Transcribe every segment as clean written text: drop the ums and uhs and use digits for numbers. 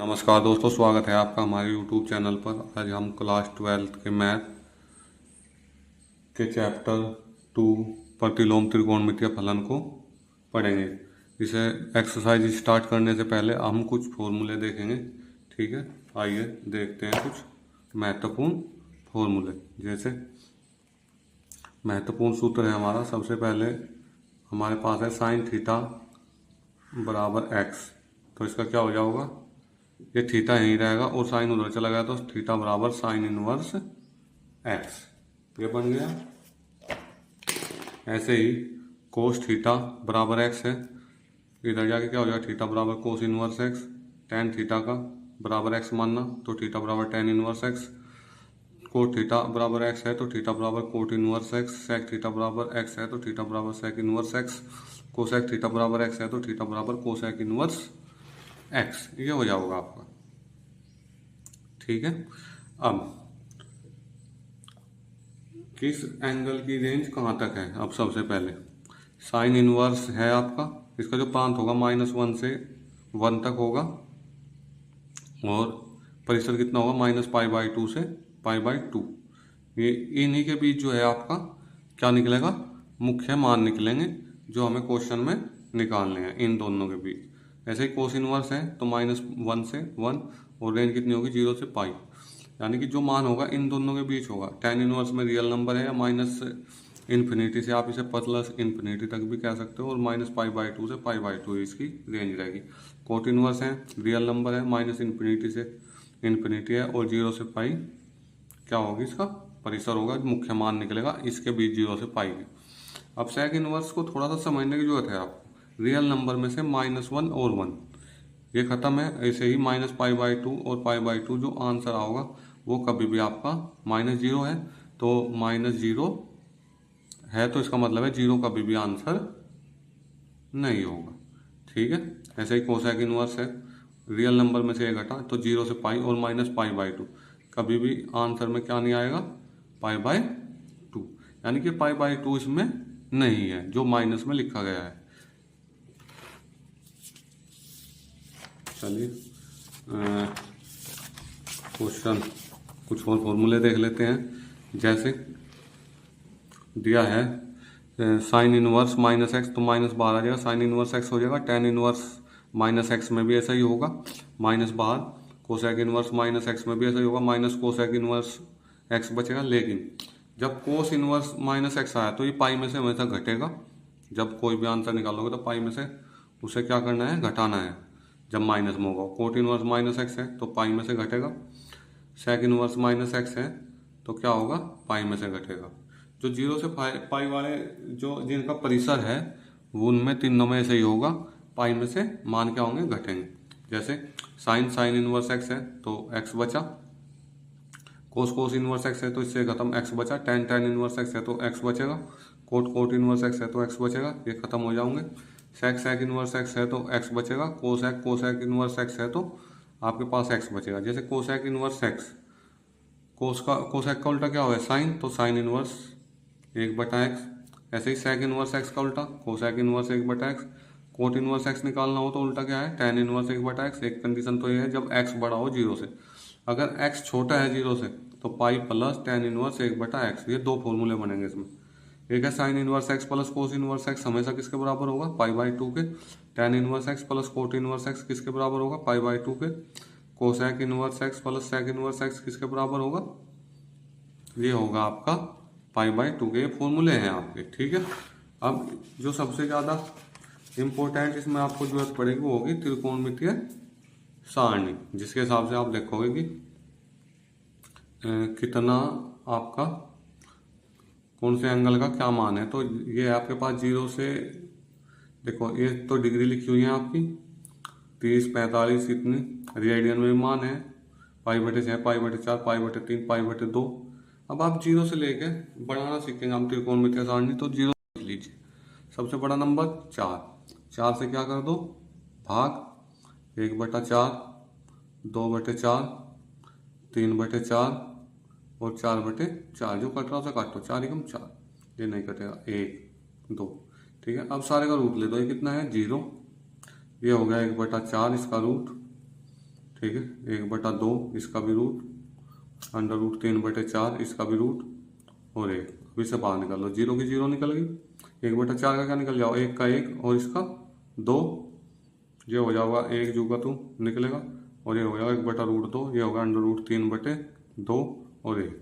नमस्कार दोस्तों, स्वागत है आपका हमारे YouTube चैनल पर। आज हम क्लास 12th के मैथ के चैप्टर 2 प्रतिलोम त्रिकोणमितीय फलन को पढ़ेंगे। इसे एक्सरसाइज स्टार्ट करने से पहले हम कुछ फॉर्मूले देखेंगे। ठीक है, आइए देखते हैं कुछ महत्वपूर्ण फॉर्मूले। जैसे महत्वपूर्ण सूत्र है हमारा, सबसे पहले हमारे पास है साइन थीटा बराबर एक्स। तो इसका क्या हो जाएगा, ये थीटा यहीं रहेगा और साइन उधर चला गया तो थीटा बराबर साइन इनवर्स एक्स, ये बन गया। ऐसे ही कोस थीटा बराबर एक्स है, इधर जाके क्या हो जाएगा, थीटा बराबर cos inverse x. Tan theta का बराबर एक्स मानना तो थीटा बराबर tan inverse x. Cot theta बराबर एक्स है तो थीटा बराबर cot inverse x. Sec theta बराबर एक्स है तो थीटा बराबर sec inverse x. Cosec theta बराबर एक्स है तो थीटा बराबर कोसेक इनवर्स एक्स, ये हो जाएगा आपका। ठीक है, अब किस एंगल की रेंज कहाँ तक है। अब सबसे पहले साइन इनवर्स है आपका, इसका जो प्रांत होगा -1 से 1 तक होगा और परिसर कितना होगा -π/2 से π/2। ये इन्हीं के बीच जो है आपका क्या निकलेगा, मुख्य मान निकलेंगे जो हमें क्वेश्चन में निकालने हैं इन दोनों के बीच। ऐसे ही कोस इनवर्स है तो -1 से 1 और रेंज कितनी होगी 0 से पाई, यानी कि जो मान होगा इन दोनों के बीच होगा। टेन इनवर्स में रियल नंबर है या माइनस इन्फिनिटी से आप इसे प्लस इन्फिनिटी तक भी कह सकते हो और -π/2 से π/2 इसकी रेंज रहेगी। कोट इनवर्स है, रियल नंबर है, माइनस इन्फिनिटी से इन्फिनिटी है और 0 से पाई क्या होगी, इसका परिसर होगा, मुख्य मान निकलेगा इसके बीच 0 से पाई के। अब सेक इनवर्स को थोड़ा सा समझने की जरूरत है आपको। रियल नंबर में से -1 और 1 ये खत्म है। ऐसे ही -π/2 और π/2 जो आंसर आओगा वो कभी भी आपका -0 है, तो -0 है तो इसका मतलब है 0 कभी भी आंसर नहीं होगा। ठीक है, ऐसे ही कोसेक इनवर्स है, रियल नंबर में से एक घटा तो 0 से पाई और -π/2 कभी भी आंसर में क्या नहीं आएगा, π/2, यानी कि π/2 इसमें नहीं है जो माइनस में लिखा गया है। चलिए क्वेश्चन कुछ और फॉर्मूले देख लेते हैं। जैसे दिया है साइन इनवर्स -x तो -12 आ जाएगा, साइन इनवर्स x हो जाएगा। टेन इनवर्स -x में भी ऐसा ही होगा, -12। कोसेक इनवर्स -x में भी ऐसा ही होगा, माइनस कोसेक इनवर्स x बचेगा। लेकिन जब कोस इनवर्स -x आया तो ये पाई में से हमेशा घटेगा। जब कोई भी आंसर निकालोगे तो पाई में से उसे क्या करना है, घटाना है जब माइनस में होगा। कोट इनवर्स -x है तो पाई में से घटेगा। सेक इनवर्स -x है तो क्या होगा, पाई में से घटेगा। जो 0 से पाई वाले जो जिनका परिसर है वो उनमें तीनों में ऐसे ही होगा, पाई में से मान क्या होंगे, घटेंगे। जैसे साइन इनवर्स x है तो x बचा, कोस इनवर्स x है तो इससे खत्म x बचा, टेन इनवर्स x है तो x बचेगा, कोट इनवर्स x है तो x बचेगा, ये खत्म हो जाओगे। सेक इनवर्स x है तो x बचेगा, कोसेक इनवर्स x है तो आपके पास x बचेगा। जैसे कोसेक इनवर्स x, कोसेक का उल्टा क्या होगा, साइन, तो साइन इनवर्स 1/x। ऐसे ही सेक इनवर्स x का उल्टा cosec inverse 1/x। Coat inverse x निकालना हो तो उल्टा क्या है, टेन इनवर्स 1/x। एक कंडीशन तो ये है जब x बड़ा हो 0 से, अगर x छोटा है 0 से तो pi plus tan inverse 1/x। ये दो फॉर्मूले बनेंगे इसमें। एक है sine inverse x plus cos inverse x हमेशा किसके बराबर होगा, π/2 के। Tan inverse x plus cot inverse x किसके बराबर होगा, π/2 के। Cosec inverse x plus sec inverse x किसके बराबर होगा, ये होगा आपका π/2 के। ये फॉर्मूले हैं आपके। ठीक है, अब जो सबसे ज़्यादा इम्पोर्टेंट इसमें आपको जरूरत पड़ेगी वो होगी त्रिकोणमितीय सारणी, जिसके हिसाब से आप देखोगे कि कितना आपका कौन से एंगल का क्या मान है। तो ये आपके पास 0 से, देखो ये तो डिग्री लिखी हुई है आपकी 30, 45 इतनी, रेडियन में भी मान है, π/6, π/4, π/3, π/2। अब आप 0 से लेके बढ़ाना सीखेंगे हम त्रिकोणमितीय सारणी। तो 0 लिख लीजिए, सबसे बड़ा नंबर 4, 4 से क्या कर दो, भाग 1/4, 2/4, 3/4 और 4/4। जो कट रहा है उसे काटो, 4 एकम 4, ये नहीं कटेगा, 1 2। ठीक है, अब सारे का रूट ले दो, ये कितना है 0, ये हो गया 1/4 इसका रूट। ठीक है। 1/2 इसका भी रूट, √3/4 इसका भी रूट, और 1। अब इसे बाहर निकाल लो, 0 की 0 निकल गई, 1/4 का क्या निकल जाओ, 1 का 1 और इसका 2, ये हो जाएगा 1 जू का 2 निकलेगा, और ये हो जाएगा 1/√2, ये होगा √3/2 और 1।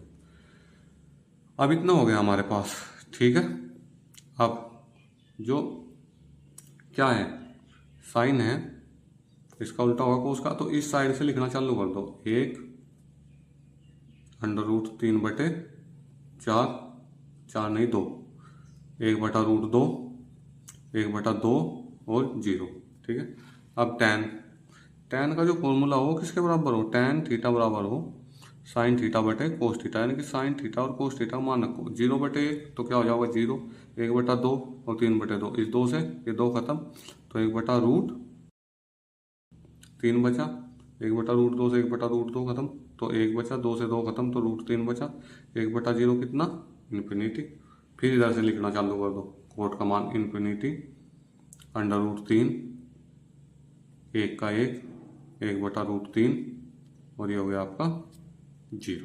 अब इतना हो गया हमारे पास, ठीक है। अब जो क्या है, साइन है, इसका उल्टा होगा कोस का, तो इस साइड से लिखना चालू कर दो, 1 √3/4, 4 नहीं 2, 1/√2, 1/2 और 0, ठीक है। अब tan का जो फॉर्मूला हो किसके बराबर हो, tan थीटा बराबर हो साइन थीटा बटे कोस थीटा, यानी कि साइन थीटा और कोस थीटा मान रखो, 0/1 तो क्या हो जाएगा 0, 1/2 और 3/2, इस 2 से ये 2 खत्म, तो 1/√3 बचा, 1/√2 से 1/√2 खत्म, तो 1 बचा, 2 से 2 खत्म, तो √3 बचा, 1/0 कितना, इन्फिनिटी। फिर इधर से लिखना चालू कर दो, कोट का मान इन्फिनिटी, √3, 1 का 1, 1/√3, और ये हो गया आपका 0,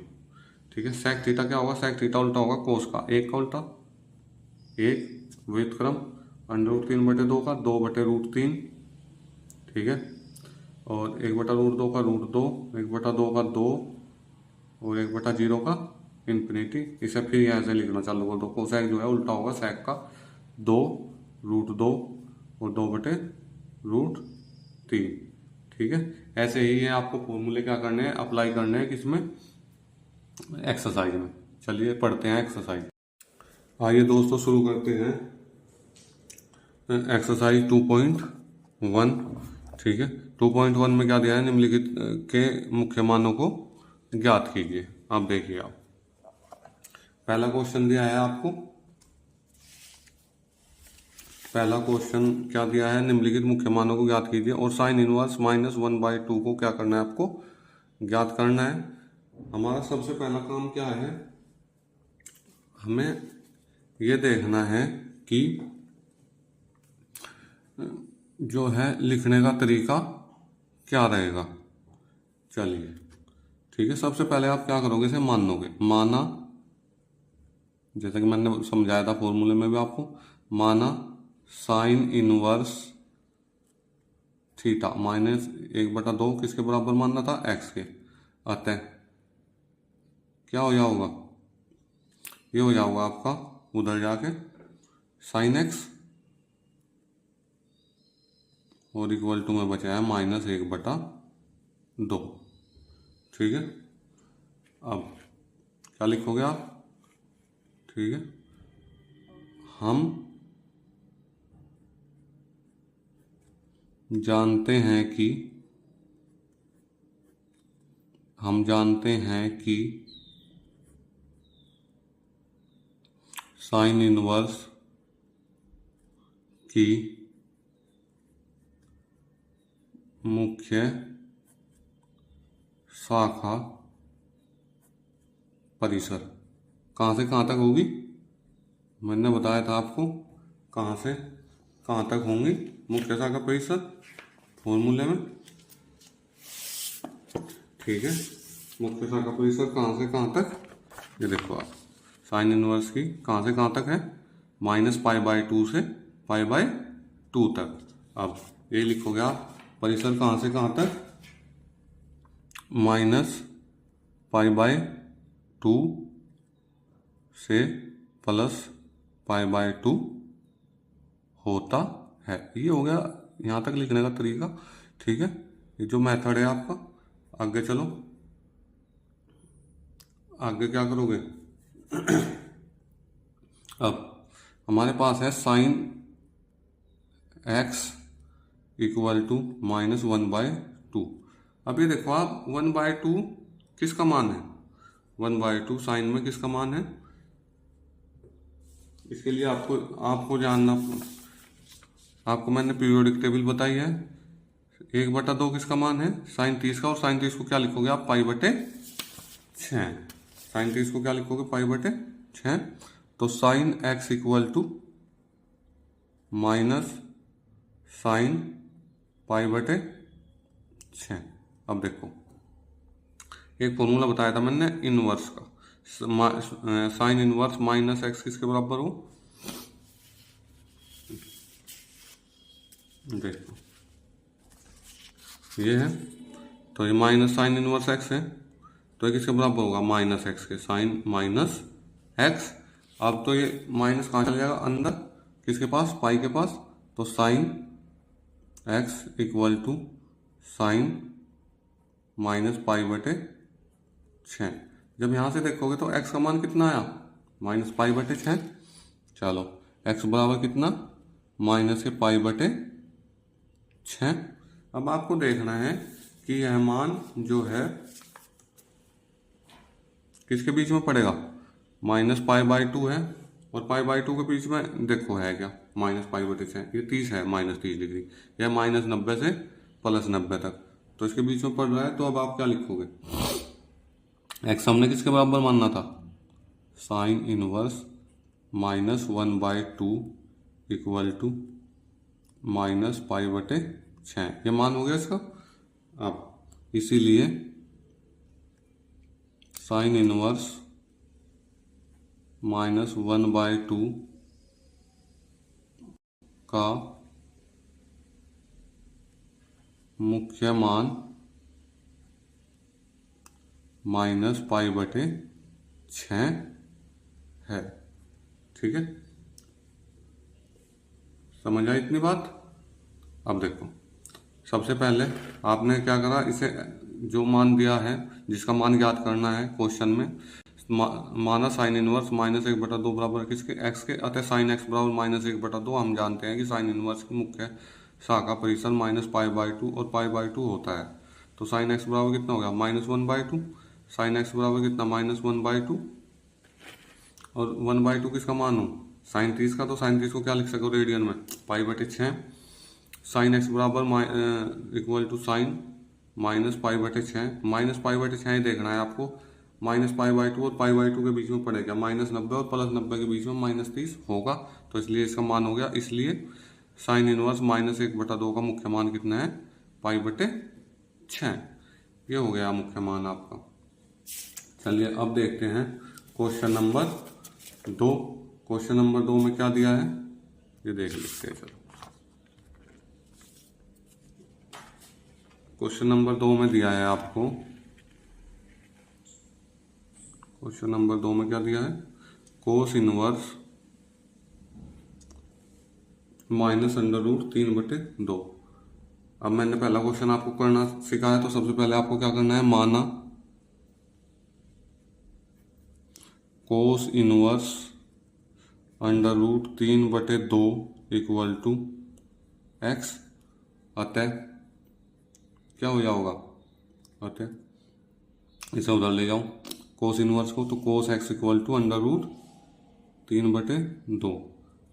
ठीक है। सेक थीटा क्या होगा, सेक थीटा उल्टा होगा कोस का, 1 का उल्टा 1 व्युत्क्रम √3/2 का 2/√3, ठीक है, और 1/√2 का √2, 1/2 का 2, और 1/0 का इन्फिनिटी। इसे फिर यहाँ से लिखना चालू कर दो, कोसेक जो है उल्टा होगा सेक का, 2√2 और 2/√3, ठीक है। ऐसे ही है, आपको फॉर्मूले क्या करने हैं, अप्लाई करने हैं किसमें, एक्सरसाइज में। चलिए पढ़ते हैं एक्सरसाइज। आइए दोस्तों शुरू करते हैं एक्सरसाइज 2.1, ठीक है। 2.1 में क्या दिया है, निम्नलिखित के मुख्य मानों को ज्ञात कीजिए। अब देखिए, आप पहला क्वेश्चन दिया है आपको, पहला क्वेश्चन क्या दिया है, निम्नलिखित मुख्य मानों को ज्ञात कीजिए, और साइन इनवर्स -1/2 को क्या करना है, आपको ज्ञात करना है। हमारा सबसे पहला काम क्या है, हमें ये देखना है कि जो है लिखने का तरीका क्या रहेगा। चलिए ठीक है, सबसे पहले आप क्या करोगे, इसे मान लोगे, माना, जैसा कि मैंने समझाया था फॉर्मूले में भी आपको, माना साइन इनवर्स थीटा -1/2 किसके बराबर मानना था, x के, अतः क्या हो जाओगा, ये हो जाओगा आपका उधर जाके साइन x, और इक्वल टू में बचा है -1/2, ठीक है। अब क्या लिखोगे आप, ठीक है, हम जानते हैं कि साइन इनवर्स की मुख्य शाखा परिसर कहाँ से कहाँ तक होगी, मैंने बताया था आपको कहाँ से कहाँ तक होंगी मुख्य शाखा परिसर फॉर्मूले में, ठीक है। मुख्य शाखा परिसर कहाँ से कहाँ तक, ये देखो आप, साइन इनवर्स की कहाँ से कहाँ तक है, -π/2 से π/2 तक। अब ये लिखोगे आप, परिसर कहाँ से कहाँ तक, -π/2 से +π/2 होता है। ये हो गया यहाँ तक लिखने का तरीका, ठीक है। ये जो मेथड है आपका, आगे चलो, आगे क्या करोगे अब हमारे पास है साइन x इक्वल टू -1/2। अब ये देखो आप, 1/2 किसका मान है, 1/2 साइन में किसका मान है, इसके लिए आपको जानना, आपको मैंने पीरियोडिक टेबल बताई है। 1/2 किसका मान है, साइन 30 का, और साइन 30 को क्या लिखोगे आप, π/6, साइन 30 को क्या लिखोगे, π/6। तो sine x equal to minus sine π/6, अब देखो, एक फॉर्मूला बताया था मैंने इनवर्स का, साइन इनवर्स माइनस एक्स किसके बराबर हो, देखो ये है, तो ये माइनस साइन इनवर्स एक्स है, तो ये किसके बराबर होगा, माइनस एक्स के, साइन माइनस एक्स। अब तो ये माइनस कहाँ चला जाएगा, अंदर किसके पास, पाई के पास, तो sine x equal to sine minus pi बटे 6। जब यहाँ से देखोगे तो x का मान कितना आया, माइनस पाई बटे 6। चलो x बराबर कितना, माइनस के पाई बटे 6। अब आपको देखना है कि यह मान जो है किसके बीच में पड़ेगा, माइनस पाई बाई 2 है, और पाई बाई 2 के बीच में देखो है क्या, माइनस पाई बटे 6, ये 30 है, माइनस 30 डिग्री, यह माइनस 90 से प्लस 90 तक, तो इसके बीच में पड़ रहा है। तो अब आप क्या लिखोगे, एक्स हमने किसके बराबर मानना था, sine inverse minus 1/2 equal to minus pi बटे 6, ये मान हो गया इसका। अब इसीलिए साइन इनवर्स माइनस 1/2 का मुख्य मान माइनस पाई बटे 6 है। ठीक है, समझ आई इतनी बात। अब देखो, सबसे पहले आपने क्या करा, इसे जो मान दिया है, जिसका मान ज्ञात करना है क्वेश्चन में, माना साइन इनवर्स माइनस 1/2 बराबर किसके, एक्स के, अतः साइन एक्स बराबर माइनस 1/2। हम जानते हैं कि साइन इनवर्स की मुख्य शाखा परिसर माइनस पाई बाई 2 और पाई बाई 2 होता है। तो साइन एक्स बराबर कितना हो गया, माइनस 1/2, साइन एक्स बराबर कितना, माइनस 1/2, और 1/2 किसका मान हो, साइन 30 का, तो साइन 30 को क्या लिख सको रेडियन में, पाई बटे 6। साइन एक्स बराबर equal to sine minus pi बटे 6, माइनस पाई बटे 6 ही देखना है आपको, माइनस पाई बाई 2 और पाई बाई 2 के बीच में पड़ेगा माइनस 90 और प्लस 90 के बीच में माइनस 30 होगा, तो इसलिए इसका मान हो गया। इसलिए साइन इनवर्स माइनस 1/2 का मुख्य मान कितना है, पाई बटे 6, ये हो गया मुख्य मान आपका। चलिए अब देखते हैं क्वेश्चन नंबर 2। क्वेश्चन नंबर 2 में क्या दिया है ये देख लेते हैं। चलो क्वेश्चन नंबर 2 में दिया है आपको, क्वेश्चन नंबर 2 में क्या दिया है, कोस इनवर्स माइनस √3/2। अब मैंने पहला क्वेश्चन आपको करना सिखाया, तो सबसे पहले आपको क्या करना है, माना cos inverse √3/2 equal to x, अतः क्या हो जाओगा, अतः इसे उधर ले जाओ कोस इनवर्स को, तो कोस एक्स इक्वल टू √3/2।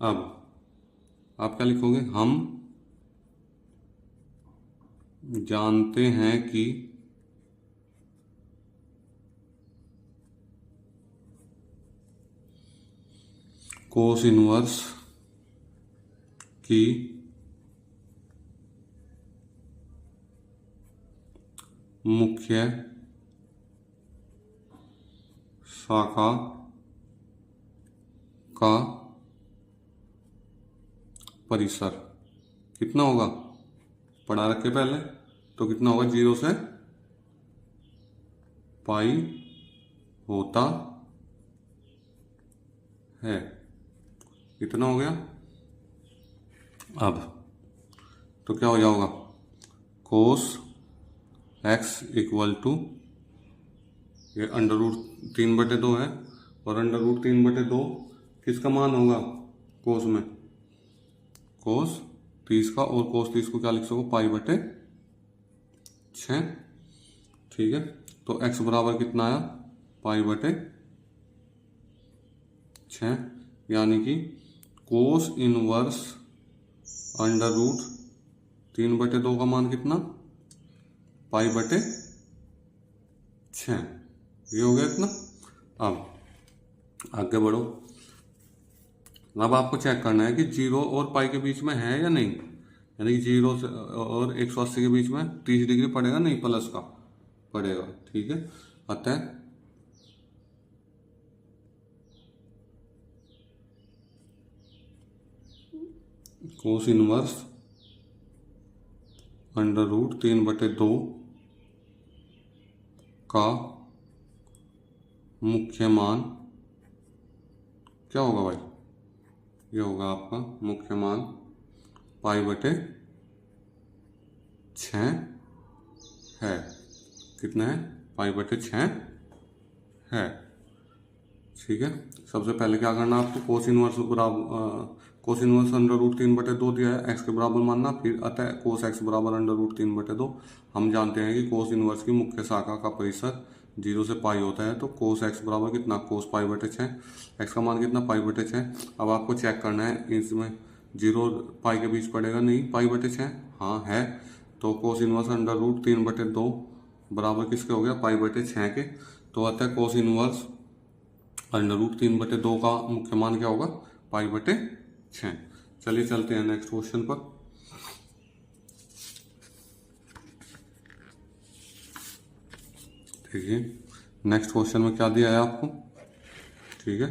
अब आप क्या लिखोगे, हम जानते हैं कि कोस इनवर्स की मुख्य शाखा का परिसर कितना होगा, पढ़ा रखे पहले, तो कितना होगा, 0 से पाई होता है, इतना हो गया। अब तो क्या हो जाएगा, कोस एक्स इक्वल टू, ये √3/2 है, और √3/2 किसका मान होगा, कोस में, कोस 30 का, और कोस 30 को क्या लिख सको, पाई बटे 6। ठीक है, तो x बराबर कितना आया, पाई बटे 6, यानी कि कोस इनवर्स √3/2 का मान कितना, पाई बटे 6, ये हो गया इतना। अब आगे बढ़ो, अब आपको चेक करना है कि 0 और पाई के बीच में है या नहीं, यानी कि 0 से और 180 के बीच में 30 डिग्री पड़ेगा, नहीं प्लस का पड़ेगा, ठीक है। अतः कोस इनवर्स √3/2 का मुख्य मान क्या होगा भाई? ये होगा आपका मुख्य मान π/6 है। कितना है? π/6 है, ठीक है। सबसे पहले क्या करना आपको, कोस इनवर्स √3/2 दिया है, x के बराबर मानना, फिर अतः कोस x बराबर √3/2। हम जानते हैं कि कोस इनवर्स की मुख्य शाखा का परिसर 0 से पाई होता है, तो कोस x बराबर कितना? कोस π/6। x का मान कितना? π/6। अब आपको चेक करना है इसमें 0 पाई के बीच पड़ेगा, नहीं π/6, हाँ है। तो कोस इनवर्स √3/2 बराबर किसके हो गया? π/6 के। तो अतः कोस इनवर्स √3/2 का मुख्य मान क्या होगा? π/6। चलिए चलते हैं नेक्स्ट क्वेश्चन पर। देखिए नेक्स्ट क्वेश्चन में क्या दिया है आपको, ठीक है।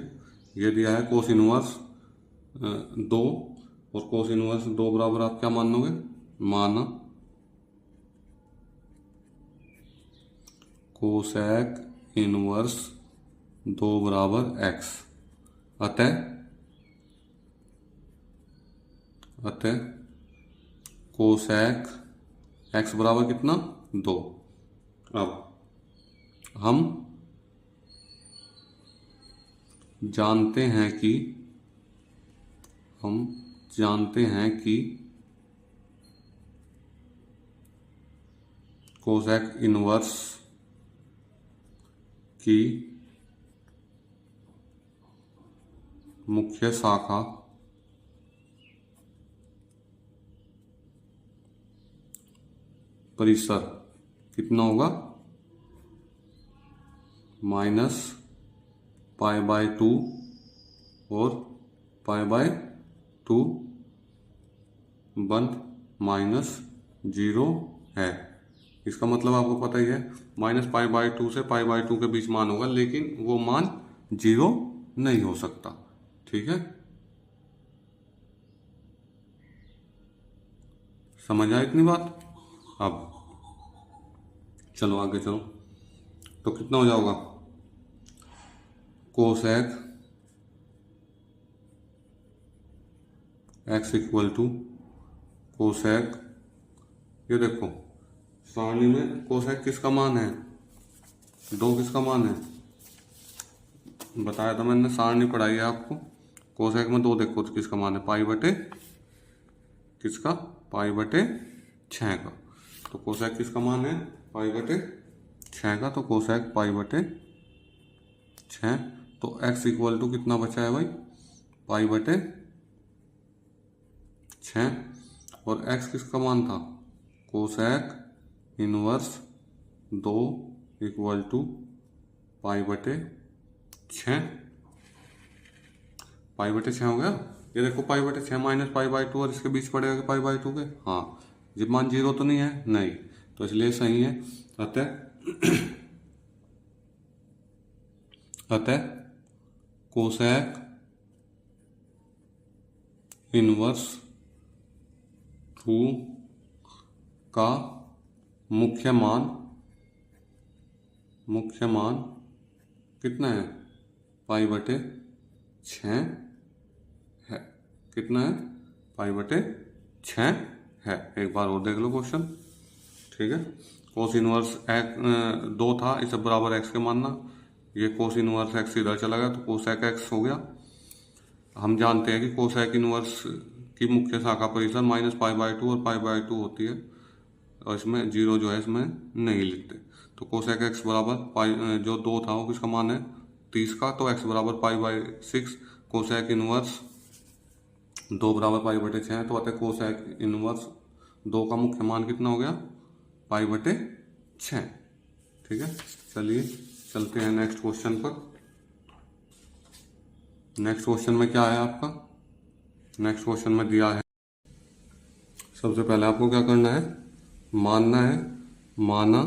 ये दिया है कोस इनवर्स 2, और कोस इनवर्स 2 बराबर आप क्या मानोगे? माना कोसेक इनवर्स 2 बराबर x। अतः कोसेक x बराबर कितना? 2। अब हम जानते हैं कि कोसेक इनवर्स की मुख्य शाखा परिसर कितना होगा? -π/2 और π/2 -0 है। इसका मतलब आपको पता ही है, -π/2 से π/2 के बीच मान होगा, लेकिन वो मान 0 नहीं हो सकता, ठीक है। समझ आया इतनी बात? अब चलो आगे चलो, तो कितना हो जाएगा? Cosec x equal to cosec, ये देखो सारणी में कोसेक किसका मान है? 2 किसका मान है? बताया था मैंने, सारणी पढ़ाई है आपको। कोसेक में 2 देखो तो किसका मान है? किसका? π/6 का। तो कोसेक किसका मान है? π/6 का। तो कोसेक π/6। तो x इक्वल टू कितना बचा है भाई? π/6। और x किसका मान था? Cosec inverse 2 equal to π/6। π/6 हो गया। ये देखो π/6 -π/2, और इसके बीच पड़ेगा कि π/2 के, हाँ। जब मान 0 तो नहीं है, नहीं, तो इसलिए सही है। अतः कोसेक इनवर्स 2 का मुख्य मान कितना है? π/6 है। कितना है? π/6 है। एक बार और देख लो क्वेश्चन, ठीक है। कोस इनवर्स 2 था, इसे बराबर x के मानना। ये कोस इनवर्स x इधर चला गया, तो कोसेक x हो गया। हम जानते हैं कि कोसेक इनवर्स की मुख्य शाखा परिसर -π/2 और π/2 होती है, और इसमें 0 जो है इसमें नहीं लिखते। तो कोसेक x बराबर जो 2 था वो किसका मान है? 30 का। तो x बराबर π/6। कोसेक इनवर्स 2 बराबर π/6 है, तो अतः कोसेक इनवर्स 2 का मुख्य मान कितना हो गया? π/6, ठीक है। चलिए चलते हैं नेक्स्ट क्वेश्चन पर। नेक्स्ट क्वेश्चन में क्या है आपका? नेक्स्ट क्वेश्चन में दिया है सबसे पहले आपको क्या करना है, मानना है, माना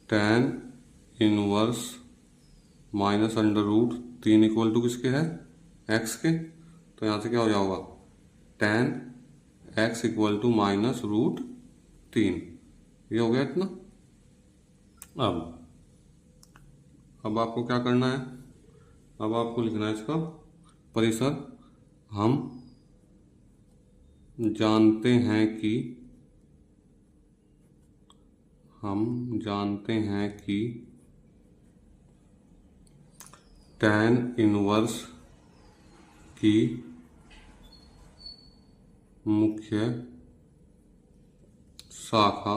tan inverse minus under root 3 equal to किसके है, x के। तो यहाँ से क्या हो जाएगा, tan x equal to minus root 3, ये हो गया इतना। अब आपको क्या करना है, अब आपको लिखना है इसका परिसर। हम जानते हैं कि tan इनवर्स की मुख्य शाखा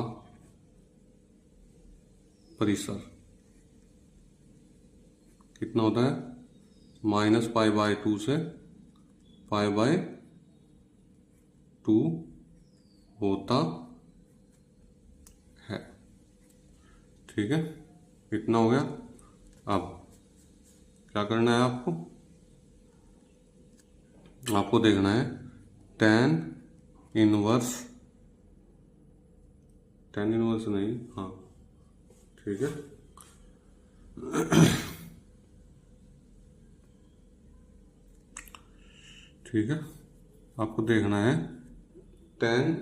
परिसर कितना होता है, -π/2 से π/2 होता है। ठीक है, इतना हो गया। अब क्या करना है आपको देखना है tan इनवर्स नहीं, हाँ ठीक है, ठीक है, आपको देखना है tan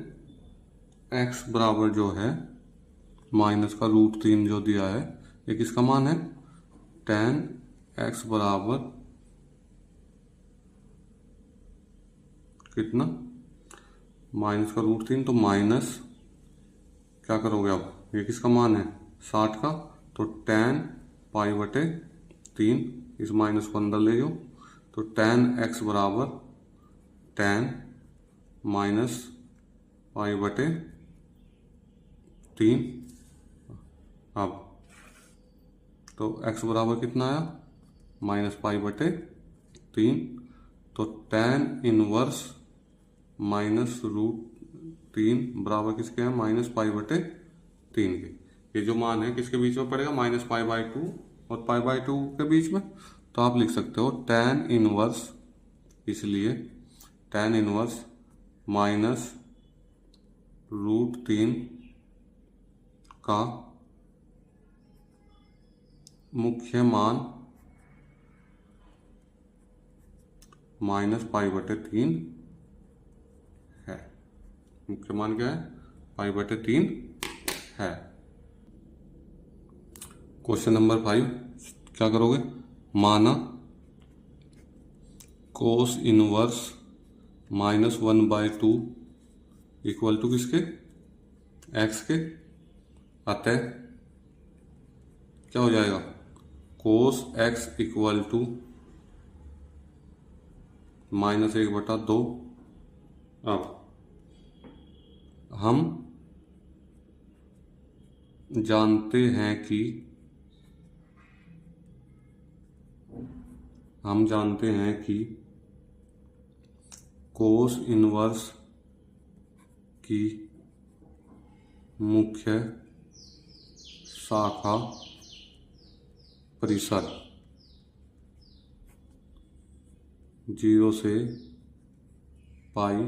x बराबर जो है माइनस का रूट 3 जो दिया है, ये किसका मान है, tan x बराबर कितना, माइनस का रूट 3, तो माइनस क्या करोगे आप, ये किसका मान है 60 का, तो tan π/3, इस माइनस को अंदर ले जाओ, तो tan x बराबर tan -π/3। अब तो x बराबर कितना आया, -π/3, तो tan इनवर्स माइनस रूट 3 बराबर किसके है, -π/3 के। ये जो मान है किसके बीच में पड़ेगा, -π/2 और π/2 के बीच में। तो आप लिख सकते हो tan इनवर्स, इसलिए tan इनवर्स माइनस रूट 3 का मुख्य मान -π/3 है। मुख्य मान क्या है, π/3 है। क्वेश्चन नंबर 5 क्या करोगे, माना कोस इनवर्स -1/2 इक्वल टू किसके, x के। अतः क्या हो जाएगा, कोस x इक्वल टू -1/2। अब हम जानते हैं कि कोस इनवर्स की मुख्य शाखा परिसर 0 से पाई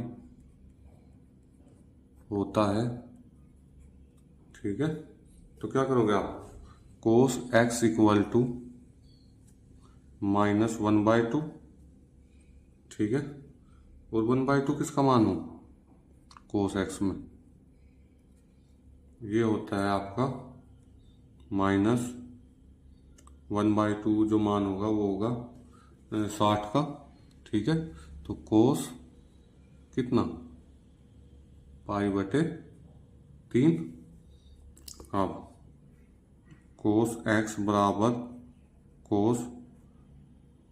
होता है। ठीक है, तो क्या करोगे आप, कोस x इक्वल टू -1/2, ठीक है, और 1/2 किसका मान हो, कोस x में, ये होता है आपका -1/2, जो मान होगा वो होगा 60 का। ठीक है, तो कोस कितना, π/3। अब कोस x बराबर कोस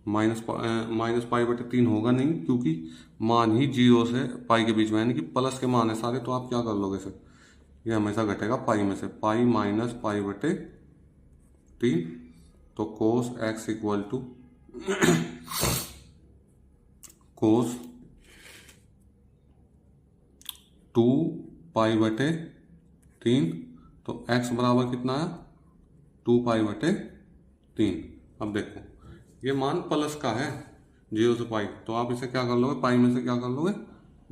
-π/3 होगा नहीं, क्योंकि मान ही 0 से पाई के बीच में, यानी कि प्लस के मान है सारे, तो आप क्या कर लोगे सर, ये हमेशा घटेगा पाई में से, पाई -π/3। तो कोस x इक्वल टू कोस 2π/3, तो x बराबर कितना है, 2π/3। अब देखो ये मान प्लस का है, जीरो से पाई, तो आप इसे क्या कर लोगे, पाई में से क्या कर लोगे,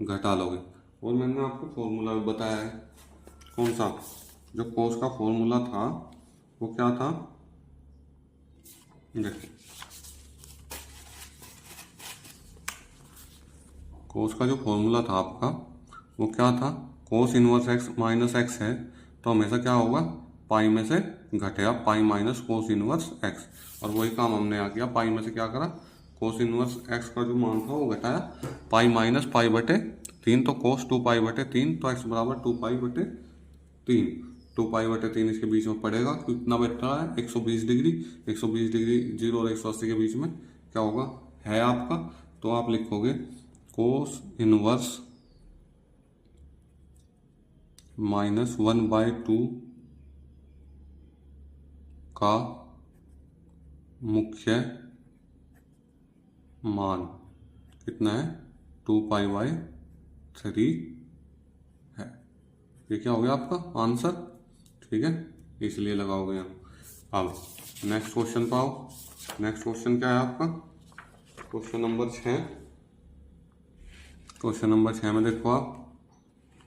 घटा लोगे। और मैंने आपको फॉर्मूला भी बताया है, कौन सा, जो कोस का फॉर्मूला था वो क्या था, देखो कोस का जो फॉर्मूला था आपका वो क्या था, कोस इनवर्स एक्स माइनस एक्स है तो हमेशा क्या होगा, पाई में से घटेगा, pi minus cos inverse x. और वही काम हमने यहाँ किया, पाई में से क्या करा, कोस इनवर्स एक्स का जो मान था वो घटाया, पाई माइनस पाई बटे 3, तो कोस 2 पाई बटे 3, तो एक्स बराबर 2 पाई बटे 3। 2 पाई बटे 3 इसके बीच में पड़ेगा, कितना बैठ रहा है, 120 डिग्री। 120 डिग्री 0 और 180 के बीच में क्या होगा, है आपका। तो आप लिखोगे कोस इनवर्स -1/2 का मुख्य मान कितना है, 2π/3 है। ये क्या हो गया आपका आंसर, ठीक है, इसलिए लगाओगे यहाँ। अब नेक्स्ट क्वेश्चन पाओ। नेक्स्ट क्वेश्चन क्या है आपका, क्वेश्चन नंबर 6। क्वेश्चन नंबर 6 में देखो आप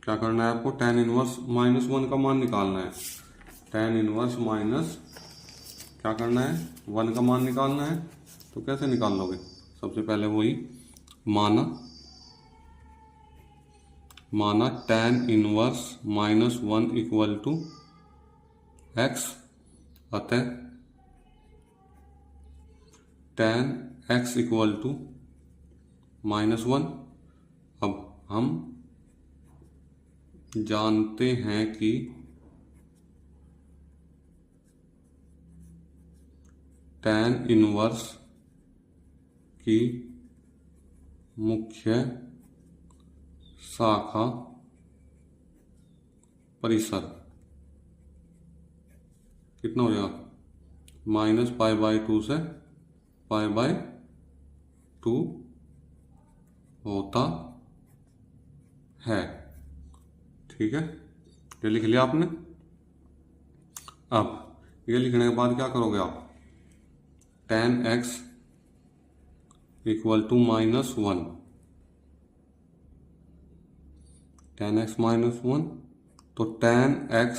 क्या करना है आपको, tan इनवर्स -1 का मान निकालना है। tan इनवर्स माइनस क्या करना है, 1 का मान निकालना है। तो कैसे निकाल लोगे, सबसे पहले वही माना tan inverse -1 equal to x, अतः tan x इक्वल टू -1। अब हम जानते हैं कि tan इनवर्स की मुख्य शाखा परिसर कितना हो जाएगा, -π/2 से π/2 होता है, ठीक है। ये लिख लिया आपने। अब ये लिखने के बाद क्या करोगे आप, tan x equal to -1, tan x -1, तो tan x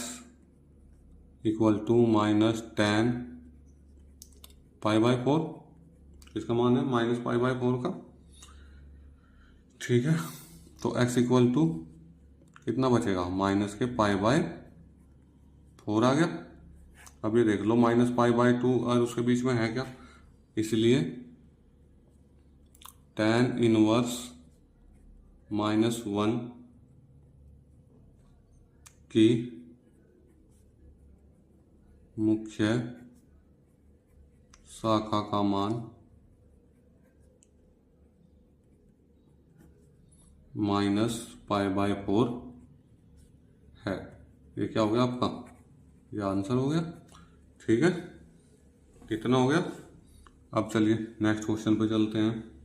equal to -tan π/4, इसका मान है -π/4 का, ठीक है। तो x इक्वल टू कितना बचेगा, -π/4 आ गया। अब ये देख लो -π/2 और उसके बीच में है क्या, इसलिए tan इनवर्स -1 की मुख्य शाखा का मान -π/4 है। ये क्या हो गया आपका, ये आंसर हो गया, ठीक है, कितना हो गया। अब चलिए नेक्स्ट क्वेश्चन पे चलते हैं।